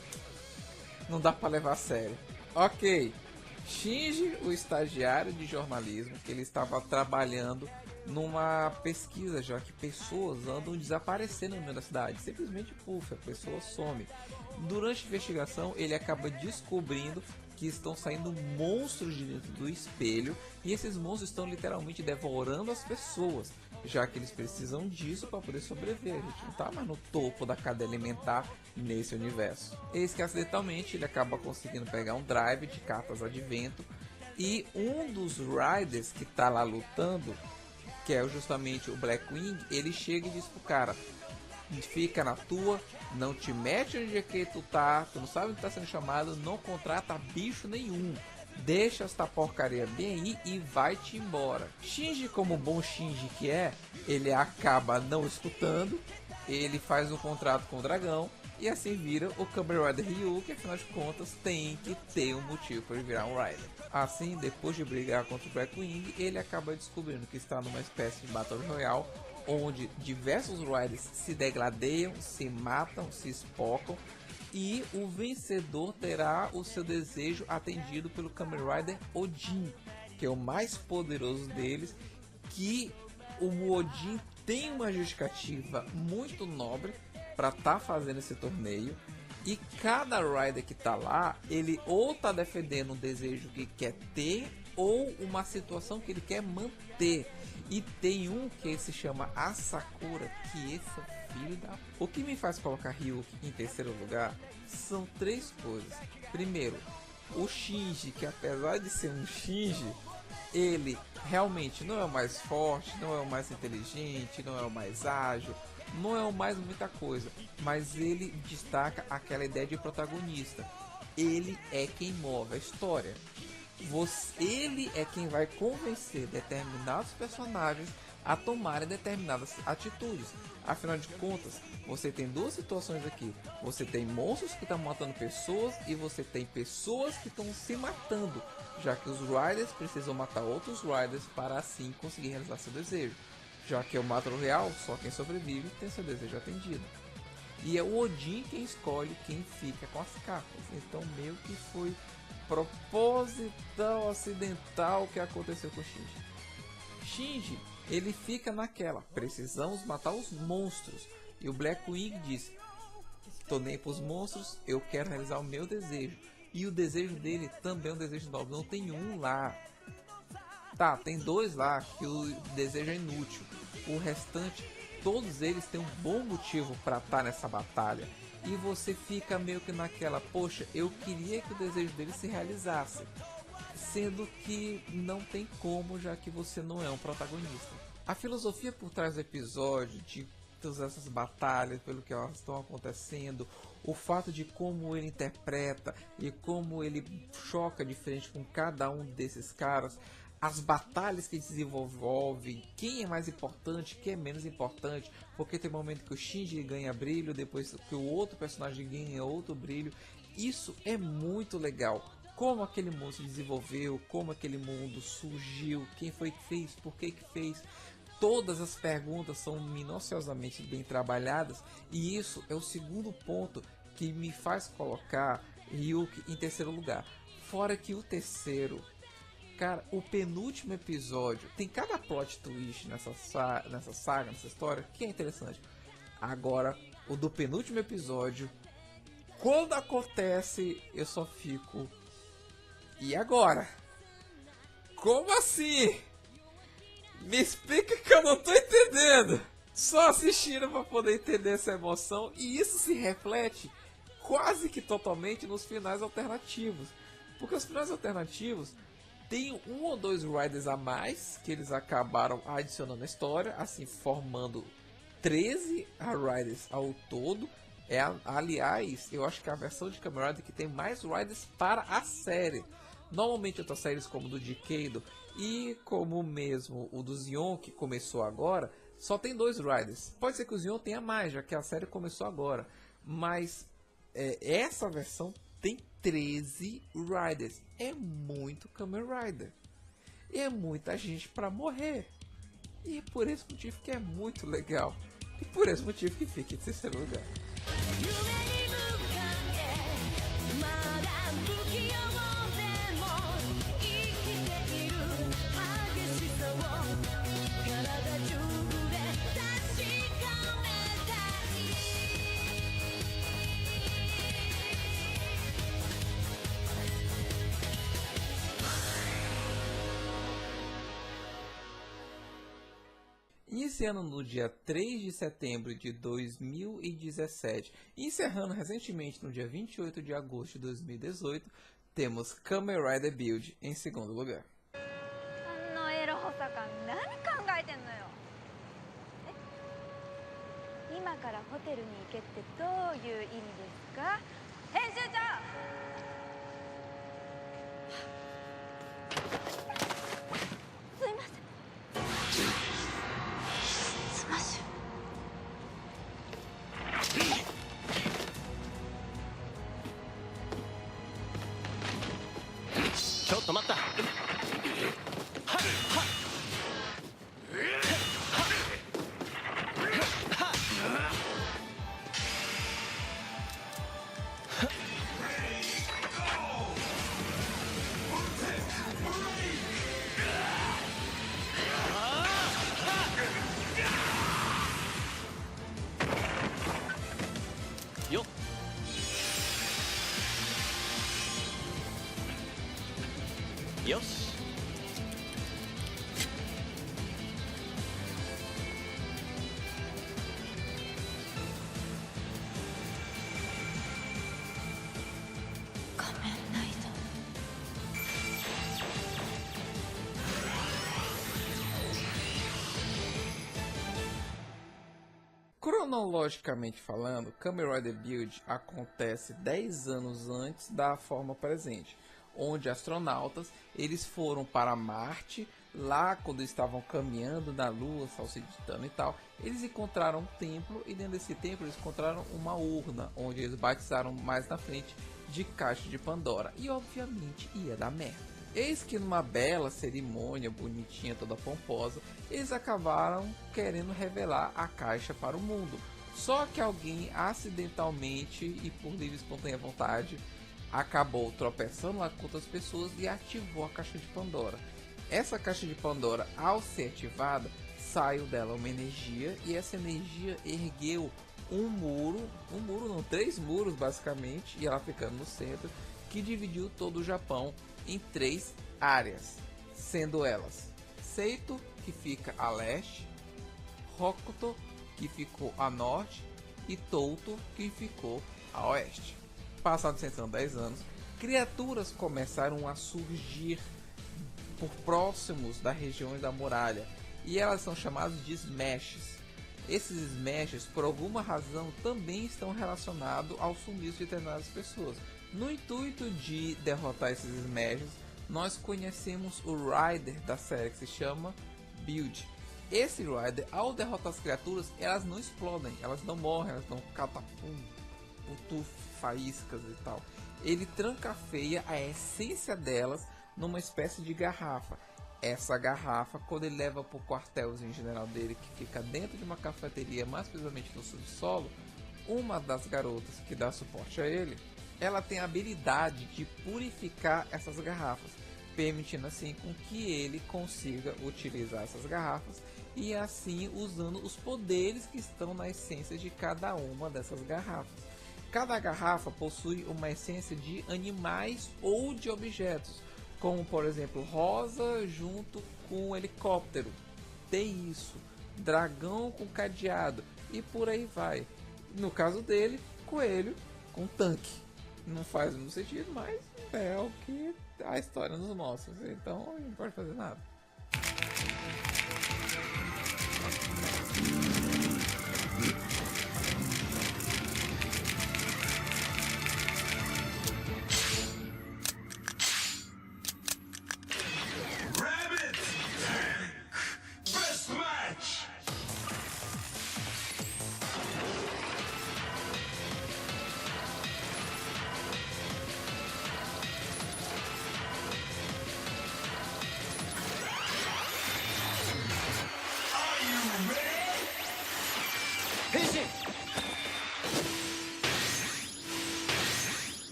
Não dá pra levar a sério. Ok, Shinji, o estagiário de jornalismo, que ele estava trabalhando numa pesquisa, já que pessoas andam desaparecendo no meio da cidade. Simplesmente, puf, a pessoa some. Durante a investigação, ele acaba descobrindo que estão saindo monstros de dentro do espelho, e esses monstros estão literalmente devorando as pessoas, já que eles precisam disso para poder sobreviver. A gente não está mais no topo da cadeia alimentar nesse universo. Eis que acidentalmente ele acaba conseguindo pegar um drive de cartas advento, e um dos Riders que está lá lutando, que é justamente o Blackwing, ele chega e diz pro cara: fica na tua, não te mete onde é que tu tá, tu não sabe onde tá sendo chamado, não contrata bicho nenhum, deixa esta porcaria bem aí e vai-te embora. Shinji, como bom Shinji que é, ele acaba não escutando, ele faz um contrato com o dragão e assim vira o Kamen Rider Ryu, que afinal de contas tem que ter um motivo para ele virar um Rider. Assim, depois de brigar contra o Blackwing, ele acaba descobrindo que está numa espécie de Battle Royale, onde diversos Riders se degradeiam, se matam, se espocam, e o vencedor terá o seu desejo atendido pelo Kamen Rider Odin, que é o mais poderoso deles, que o Odin tem uma justificativa muito nobre para estar fazendo esse torneio, e cada Rider que tá lá, ele ou tá defendendo um desejo que quer ter, ou uma situação que ele quer manter. E tem um que se chama Asakura, que esse é filho da... O que me faz colocar Ryuki em terceiro lugar são três coisas. Primeiro, o Shinji, que apesar de ser um Shinji, ele realmente não é o mais forte, não é o mais inteligente, não é o mais ágil, não é o mais muita coisa, mas ele destaca aquela ideia de protagonista. Ele é quem move a história. Ele é quem vai convencer determinados personagens a tomarem determinadas atitudes. Afinal de contas, você tem duas situações aqui. Você tem monstros que estão matando pessoas e você tem pessoas que estão se matando, já que os Riders precisam matar outros Riders para assim conseguir realizar seu desejo. Já que é o Battle Royale, só quem sobrevive tem seu desejo atendido. E é o Odin quem escolhe quem fica com as cartas. Então meio que foi proposital, acidental o que aconteceu com o Shinji. Shinji, ele fica naquela: precisamos matar os monstros. E o Blackwing diz: tô nem pros monstros, eu quero realizar o meu desejo. E o desejo dele também é um desejo nobre. Não tem um lá. Tá, tem dois lá que o desejo é inútil. O restante, todos eles têm um bom motivo para estar nessa batalha. E você fica meio que naquela: poxa, eu queria que o desejo dele se realizasse. Sendo que não tem como, já que você não é um protagonista. A filosofia por trás do episódio, de todas essas batalhas, pelo que elas estão acontecendo, o fato de como ele interpreta e como ele choca de frente com cada um desses caras, as batalhas que desenvolve, quem é mais importante, quem é menos importante, porque tem momento que o Shinji ganha brilho, depois que o outro personagem ganha outro brilho. Isso é muito legal. Como aquele mundo se desenvolveu, como aquele mundo surgiu, quem foi que fez, por que fez. Todas as perguntas são minuciosamente bem trabalhadas, e isso é o segundo ponto que me faz colocar Ryuki em terceiro lugar. Fora que o terceiro, cara, o penúltimo episódio tem cada plot twist nessa saga, nessa história, que é interessante. Agora, o do penúltimo episódio, quando acontece, eu só fico: e agora? Como assim? Me explica que eu não tô entendendo. Só assistindo para poder entender essa emoção, e isso se reflete quase que totalmente nos finais alternativos. Porque os finais alternativos tem um ou dois Riders a mais que eles acabaram adicionando à história, assim formando 13 Riders ao todo. Aliás, eu acho que é a versão de Kamen Rider que tem mais Riders para a série. Normalmente outras séries como o do Decade e como mesmo o do Zion, que começou agora, só tem 2 Riders. Pode ser que o Zion tenha mais, já que a série começou agora. Mas essa versão tem 13 Riders. É muito Kamen Rider. E é muita gente para morrer. E é por esse motivo que é muito legal. E por esse motivo que fica em terceiro lugar. iniciando no dia 3 de setembro de 2017 e encerrando recentemente no dia 28 de agosto de 2018, temos Kamen Rider Build em segundo lugar. エロ補佐官何考えてんのよ。今からホテルに行けってどういう意味ですか、編集長。すいません。スマッシちょっと待った。よっ。よし。仮面ライダー。 Cronologicamente falando, Kamen Rider Build acontece 10 anos antes da forma presente, onde astronautas eles foram para Marte. Lá, quando estavam caminhando na Lua, salsitando e tal, eles encontraram um templo, e dentro desse templo eles encontraram uma urna, onde eles batizaram mais na frente de Caixa de Pandora, e obviamente ia dar merda. Eis que numa bela cerimônia, bonitinha, toda pomposa, eles acabaram querendo revelar a caixa para o mundo. Só que alguém acidentalmente e por livre e espontânea vontade acabou tropeçando lá com outras pessoas e ativou a Caixa de Pandora. Essa Caixa de Pandora, ao ser ativada, saiu dela uma energia, e essa energia ergueu três muros basicamente, e ela ficando no centro, que dividiu todo o Japão em 3 áreas, sendo elas Seito, que fica a leste, Hokuto, que ficou a norte, e Touto, que ficou a oeste. Passados 110 anos, criaturas começaram a surgir por próximos das regiões da muralha, e elas são chamadas de Smashes. Esses Smashes, por alguma razão, também estão relacionados ao sumiço de determinadas pessoas. No intuito de derrotar esses Smashes, nós conhecemos o Rider da série, que se chama Build. Esse Rider, ao derrotar as criaturas, elas não explodem, elas não morrem, elas não catapum, faíscas e tal. Ele trancafeia a essência delas numa espécie de garrafa. Essa garrafa, quando ele leva para o quartelzinho general dele, que fica dentro de uma cafeteria, mais precisamente no subsolo, uma das garotas que dá suporte a ele, ela tem a habilidade de purificar essas garrafas, permitindo assim com que ele consiga utilizar essas garrafas, e assim usando os poderes que estão na essência de cada uma dessas garrafas. Cada garrafa possui uma essência de animais ou de objetos, como por exemplo rosa junto com um helicóptero, tem isso, dragão com cadeado, e por aí vai. No caso dele, coelho com tanque. Não faz muito sentido, mas é o que a história nos mostra, então não pode fazer nada.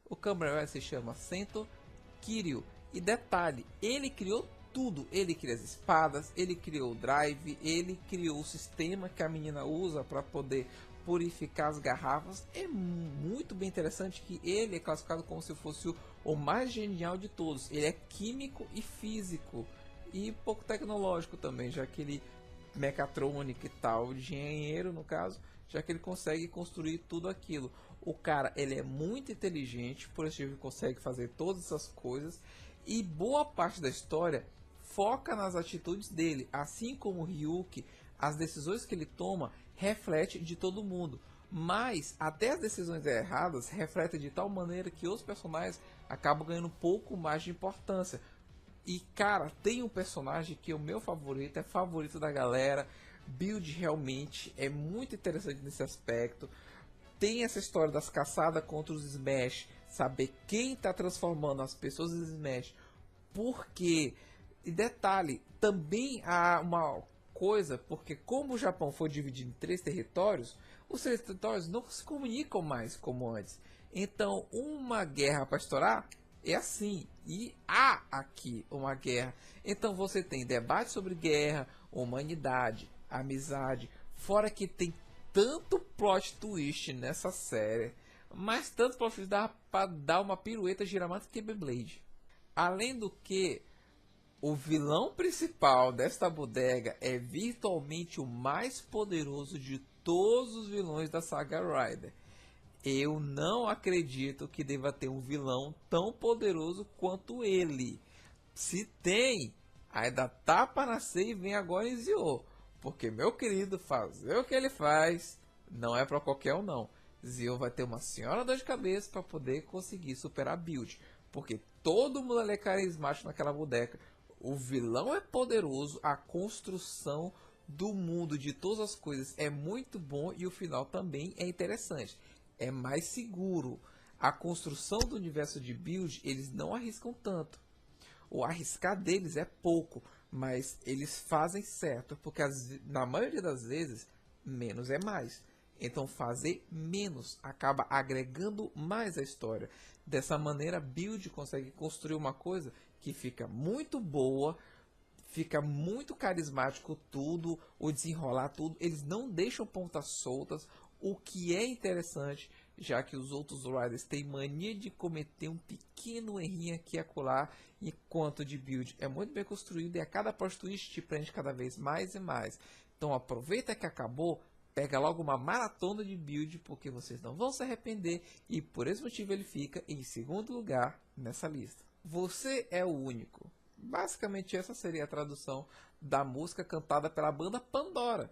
O Kamen Rider se chama Sento Kiryu. E detalhe, ele criou tudo. Ele cria as espadas, ele criou o drive, ele criou o sistema que a menina usa para poder purificar as garrafas. É muito bem interessante que ele é classificado como se fosse o mais genial de todos. Ele é químico e físico e pouco tecnológico também, já que ele mecatrônico e tal, engenheiro no caso, já que ele consegue construir tudo aquilo. O cara, ele é muito inteligente, por isso ele consegue fazer todas essas coisas, e boa parte da história foca nas atitudes dele, assim como o Ryuki, as decisões que ele toma reflete de todo mundo, mas até as decisões erradas refletem de tal maneira que os personagens acabam ganhando um pouco mais de importância. E cara, tem um personagem que é o meu favorito, é favorito da galera. Build realmente é muito interessante nesse aspecto. Tem essa história das caçadas contra os Smash, saber quem está transformando as pessoas em Smash, porque, e detalhe, também há uma coisa, porque como o Japão foi dividido em 3 territórios, os 3 territórios não se comunicam mais como antes. Então, uma guerra para estourar é assim, e há aqui uma guerra. Então você tem debate sobre guerra, humanidade, amizade, fora que tem tanto plot twist nessa série, mas tanto plot twist dá para dar uma pirueta girar mais que Beyblade. Além do que, o vilão principal desta bodega é virtualmente o mais poderoso de todos os vilões da saga Rider. Eu não acredito que deva ter um vilão tão poderoso quanto ele. Se tem, ainda tá para nascer e vem agora em Zio. Porque, meu querido, fazer o que ele faz não é para qualquer um não. Zio vai ter uma senhora dor de cabeça para poder conseguir superar Build. Porque todo mundo ali é carismático naquela boneca. O vilão é poderoso, a construção do mundo de todas as coisas é muito bom e o final também é interessante. É mais seguro. A construção do universo de Build, eles não arriscam tanto. O arriscar deles é pouco, mas eles fazem certo, porque na maioria das vezes, menos é mais. Então fazer menos acaba agregando mais a história. Dessa maneira, Build consegue construir uma coisa que fica muito boa, fica muito carismático tudo, o desenrolar tudo. Eles não deixam pontas soltas, o que é interessante, já que os outros Riders têm mania de cometer um pequeno errinho aqui e acolá, enquanto de Build é muito bem construído e a cada plot twist te prende cada vez mais e mais. Então aproveita que acabou, pega logo uma maratona de Build, porque vocês não vão se arrepender, e por esse motivo ele fica em segundo lugar nessa lista. Você é o único. Basicamente essa seria a tradução da música cantada pela banda Pandora.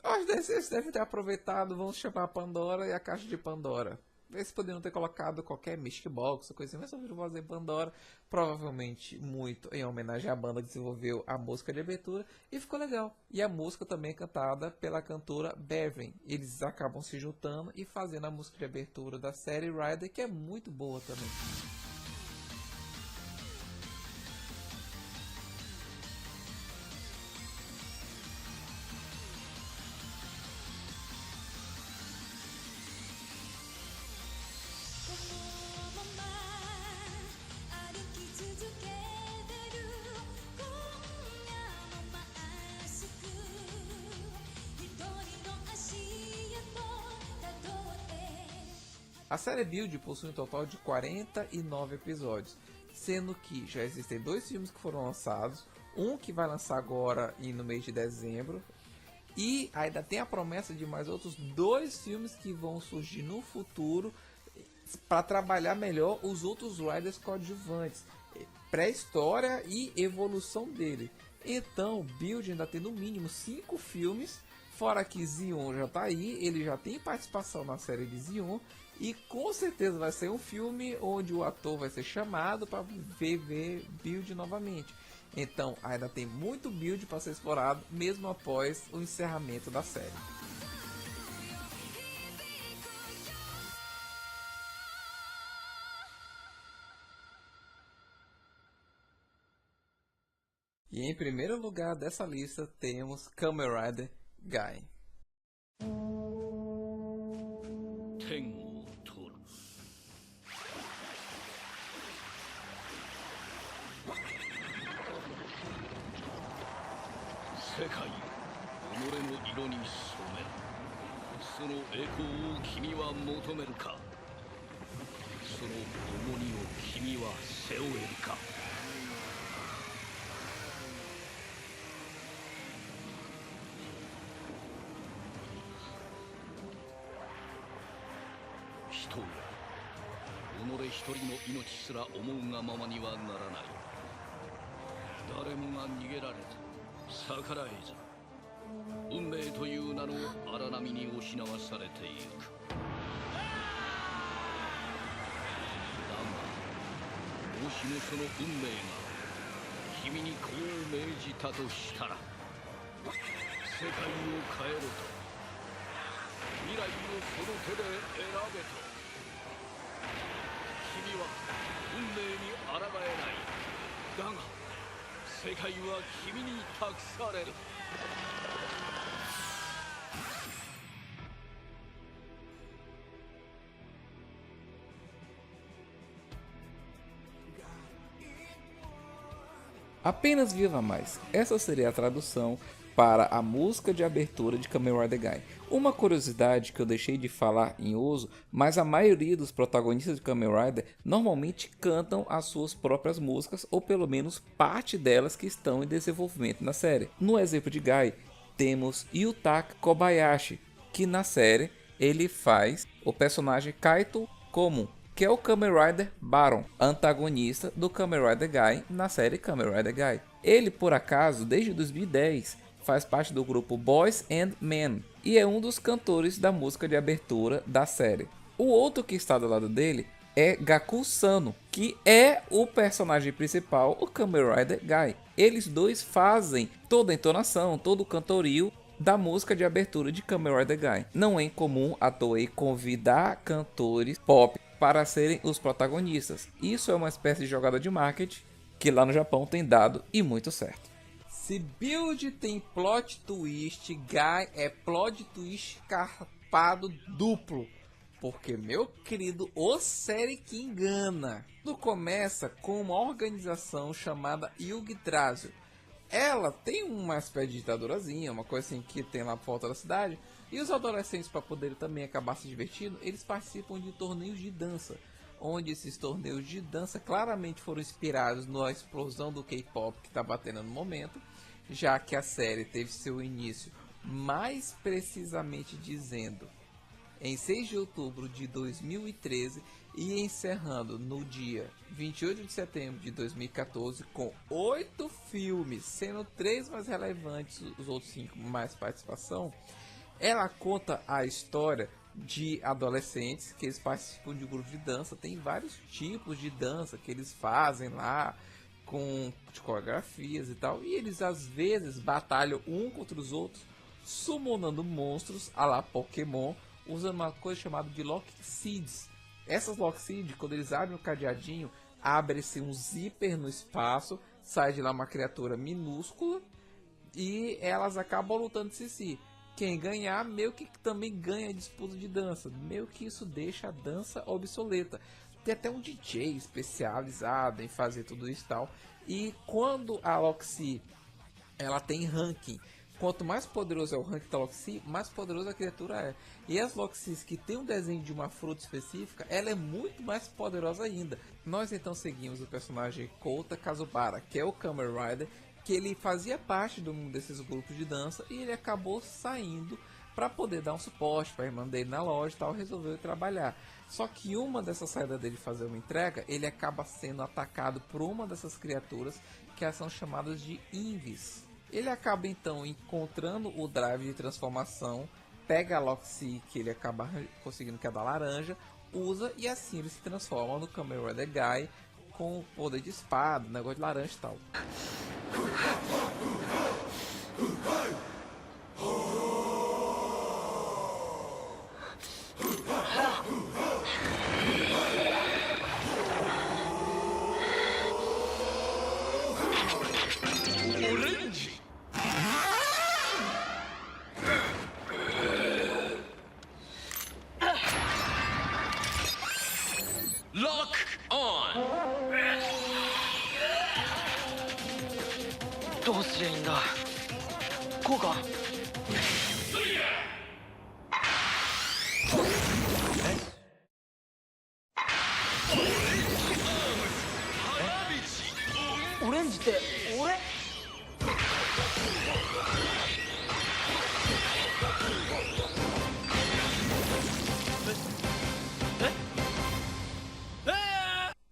Acho que vocês devem ter aproveitado, vamos chamar a Pandora e a caixa de Pandora. Eles poderiam ter colocado qualquer Mystic Box ou coisa assim, mas resolveram fazer Pandora, provavelmente muito em homenagem à banda que desenvolveu a música de abertura, e ficou legal. E a música também é cantada pela cantora Bevan. Eles acabam se juntando e fazendo a música de abertura da série Rider, que é muito boa também. A série Build possui um total de 49 episódios, sendo que já existem 2 filmes que foram lançados, um que vai lançar agora no mês de dezembro, e ainda tem a promessa de mais outros 2 filmes que vão surgir no futuro para trabalhar melhor os outros Riders coadjuvantes, pré-história e evolução dele. Então, Build ainda tem no mínimo 5 filmes, fora que Zion já tá aí, ele já tem participação na série de Zion, e com certeza vai ser um filme onde o ator vai ser chamado para ver Build novamente. Então ainda tem muito Build para ser explorado, mesmo após o encerramento da série. E em primeiro lugar dessa lista temos Kamen Rider Guy. 「世界己の色に染める。その栄光を君は求めるか。その重荷を君は背負えるか。人よ、己一人の命すら思うがままにはならない。誰もが逃げられず逆らえず、運命という名の荒波に押し流されていく。だがもしもその運命が君にこう命じたとしたら、世界を変えろと、未来をその手で選べと。君は運命に抗えない。だが世界は君に託される。Apenas Viva Mais. Essa seria a tradução para a música de abertura de Kamen Rider Guy. Uma curiosidade que eu deixei de falar em Ozu, mas a maioria dos protagonistas de Kamen Rider normalmente cantam as suas próprias músicas, ou pelo menos parte delas que estão em desenvolvimento na série. No exemplo de Guy, temos Yutaka Kobayashi, que na série ele faz o personagem Kaito Komon, que é o Kamen Rider Baron, antagonista do Kamen Rider Guy na série Kamen Rider Guy. Ele, por acaso, desde 2010, faz parte do grupo Boys and Men e é um dos cantores da música de abertura da série. O outro que está do lado dele é Gaku Sano, que é o personagem principal, o Kamen Rider Guy. Eles dois fazem toda a entonação, todo o cantorio da música de abertura de Kamen Rider Guy. Não é incomum a Toei convidar cantores pop para serem os protagonistas. Isso é uma espécie de jogada de marketing que lá no Japão tem dado e muito certo. Se Build tem plot twist, Guy é plot twist carpado duplo. Porque, meu querido, ô série que engana. Tudo começa com uma organização chamada Yggdrasil. Ela tem uma espécie de ditadurazinha, uma coisa assim que tem lá por volta da cidade. E os adolescentes, para poderem também acabar se divertindo, eles participam de torneios de dança. Onde esses torneios de dança claramente foram inspirados na explosão do K-pop que está batendo no momento. Já que a série teve seu início, mais precisamente dizendo, em 6 de outubro de 2013 e encerrando no dia 28 de setembro de 2014 com 8 filmes, sendo 3 mais relevantes, os outros 5 mais participação. Ela conta a história de adolescentes que eles participam de um grupo de dança. Tem vários tipos de dança que eles fazem lá, com coreografias e tal, e eles às vezes batalham um contra os outros, summonando monstros a la Pokémon, usando uma coisa chamada de Lock Seeds. Essas Lock Seeds, quando eles abrem o cadeadinho, abre-se um zíper no espaço, sai de lá uma criatura minúscula e elas acabam lutando entre si. Quem ganhar meio que também ganha a disputa de dança, meio que isso deixa a dança obsoleta. Tem até um DJ especializado em fazer tudo isso e tal. E quando a Loxi, ela tem ranking. Quanto mais poderoso é o ranking da Loxi, mais poderosa a criatura é. E as Loxis que tem um desenho de uma fruta específica, ela é muito mais poderosa ainda. Nós então seguimos o personagem Kouta Kazubara, que é o Kamen Rider, que ele fazia parte de um desses grupos de dança e ele acabou saindo para poder dar um suporte para a irmã dele na loja e tal, resolveu ir trabalhar. Só que uma dessas saídas dele fazer uma entrega, ele acaba sendo atacado por uma dessas criaturas que são chamadas de Invis. Ele acaba então encontrando o drive de transformação, pega a Loxi que ele acaba conseguindo, que é da laranja, usa e assim ele se transforma no Kamen Rider Guy com poder de espada, negócio de laranja e tal. Lock on! どうすりゃいいんだ。効果はオレンジって俺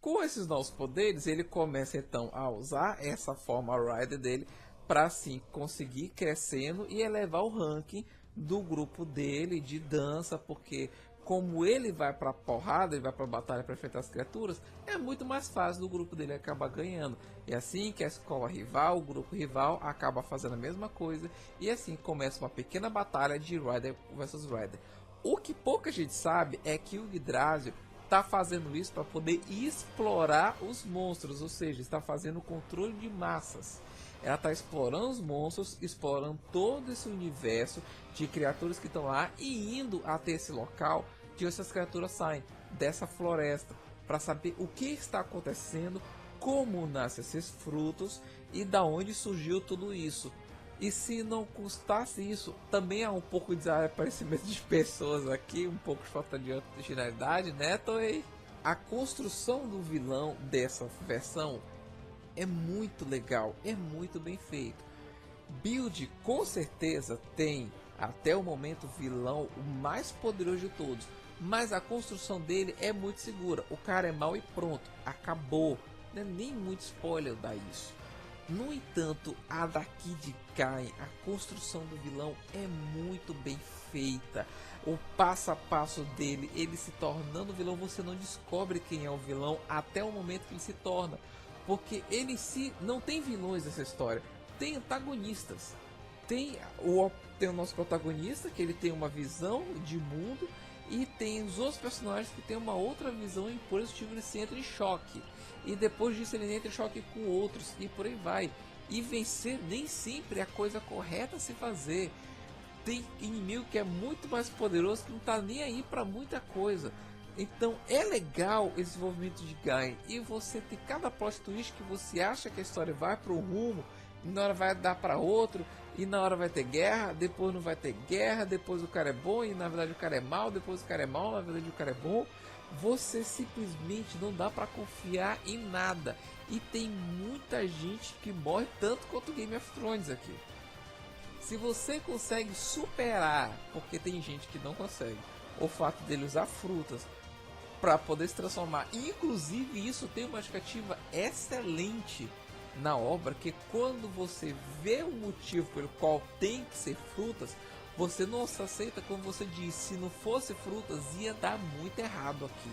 ？Com esses novos poderes, ele começa então a usar essa forma Rider dele para assim conseguir crescendo e elevar o ranking do grupo dele de dança, porque como ele vai pra porrada, ele vai pra batalha para enfrentar as criaturas, é muito mais fácil do grupo dele acabar ganhando. E assim que a escola rival, o grupo rival acaba fazendo a mesma coisa, e assim começa uma pequena batalha de Rider versus Rider. O que pouca gente sabe é que o Yggdrasil está fazendo isso para poder explorar os monstros, ou seja, está fazendo controle de massas. Ela está explorando os monstros, explorando todo esse universo de criaturas que estão lá e indo até esse local de onde essas criaturas saem, dessa floresta, para saber o que está acontecendo, como nascem esses frutos e da onde surgiu tudo isso. E se não custasse isso, também há um pouco de desaparecimento de pessoas aqui, um pouco de falta de originalidade, né, Toei? A construção do vilão dessa versão é muito legal, é muito bem feito. Build com certeza tem até o momento o vilão o mais poderoso de todos, mas a construção dele é muito segura. O cara é mau e pronto, acabou. Não é nem muito spoiler dar isso. No entanto, a daqui de Gaim, a construção do vilão é muito bem feita. O passo a passo dele, ele se tornando vilão, você não descobre quem é o vilão até o momento que ele se torna. Porque ele em si não tem vilões nessa história, tem antagonistas. Tem o nosso protagonista, que ele tem uma visão de mundo, e tem os outros personagens que tem uma outra visão, e por esse motivo ele se entra em choque. E depois disso ele entra em choque com outros, e por aí vai. E vencer nem sempre é a coisa correta a se fazer. Tem inimigo que é muito mais poderoso, que não tá nem aí para muita coisa. Então é legal esse desenvolvimento de Gaim, e você tem cada plot twist que você acha que a história vai para um rumo, e na hora vai dar para outro, e na hora vai ter guerra, depois não vai ter guerra, depois o cara é bom e na verdade o cara é mal, depois o cara é mal, na verdade o cara é bom. Você simplesmente não dá para confiar em nada, e tem muita gente que morre tanto quanto Game of Thrones aqui. Se você consegue superar, porque tem gente que não consegue, o fato dele usar frutas para poder se transformar, inclusive isso tem uma justificativa excelente na obra, que quando você vê o motivo pelo qual tem que ser frutas, você não se aceita como você diz, se não fosse frutas ia dar muito errado aqui.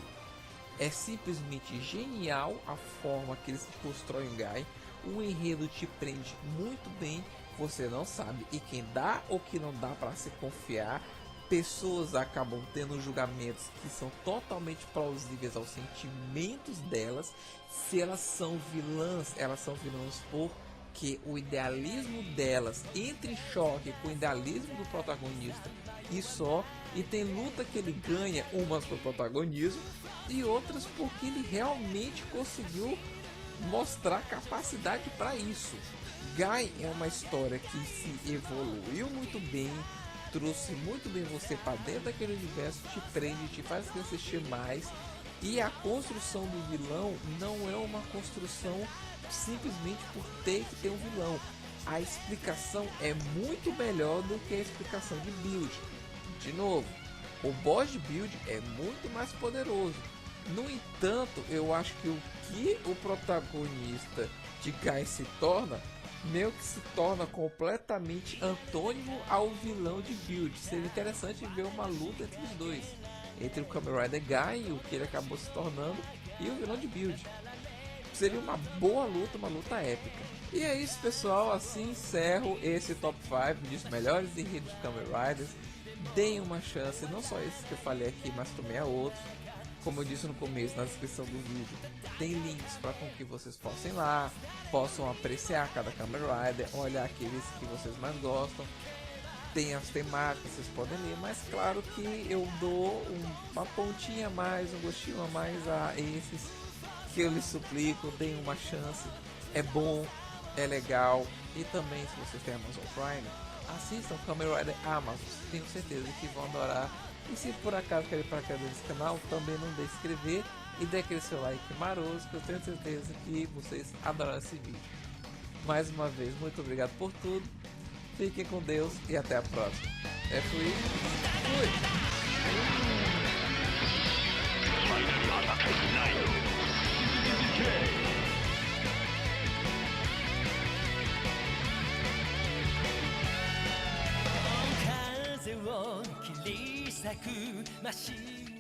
É simplesmente genial a forma que eles constroem Gaim, o enredo te prende muito bem, você não sabe e quem dá ou que não dá para se confiar. Pessoas acabam tendo julgamentos que são totalmente plausíveis aos sentimentos delas. Se elas são vilãs porque o idealismo delas entra em choque com o idealismo do protagonista e só. E tem luta que ele ganha, umas pro protagonismo e outras porque ele realmente conseguiu mostrar capacidade para isso. Gaim é uma história que se evoluiu muito bem, trouxe muito bem você para dentro daquele universo, te prende, te faz assistir mais. E a construção do vilão não é uma construção simplesmente por ter que ter um vilão. A explicação é muito melhor do que a explicação de build. De novo, o boss de build é muito mais poderoso. No entanto, eu acho que o protagonista de Gaim se torna, meio que se torna completamente antônimo ao vilão de build. Seria interessante ver uma luta entre os dois, entre o Kamen Rider Gaim, o que ele acabou se tornando, e o vilão de build. Seria uma boa luta, uma luta épica. E é isso, pessoal, assim encerro esse top 5 dos melhores enredos de Kamen Riders. Deem uma chance, não só esses que eu falei aqui, mas também a outros. Como eu disse no começo, na descrição do vídeo, tem links para com que vocês possam ir lá, possam apreciar cada Kamen Rider, olhar aqueles que vocês mais gostam. Tem as temáticas, vocês podem ler, mas claro que eu dou uma pontinha a mais, um gostinho a mais a esses que eu lhes suplico. Deem uma chance, é bom, é legal. E também, se vocês têm Amazon Prime, assistam Kamen Rider Amazon, tenho certeza que vão adorar. E se por acaso querem participar desse canal, também não deixe de se inscrever e dê aquele seu like maroso, que eu tenho certeza que vocês adoraram esse vídeo. Mais uma vez, muito obrigado por tudo, fiquem com Deus e até a próxima. Fui. Fui. 風を切り裂くマシン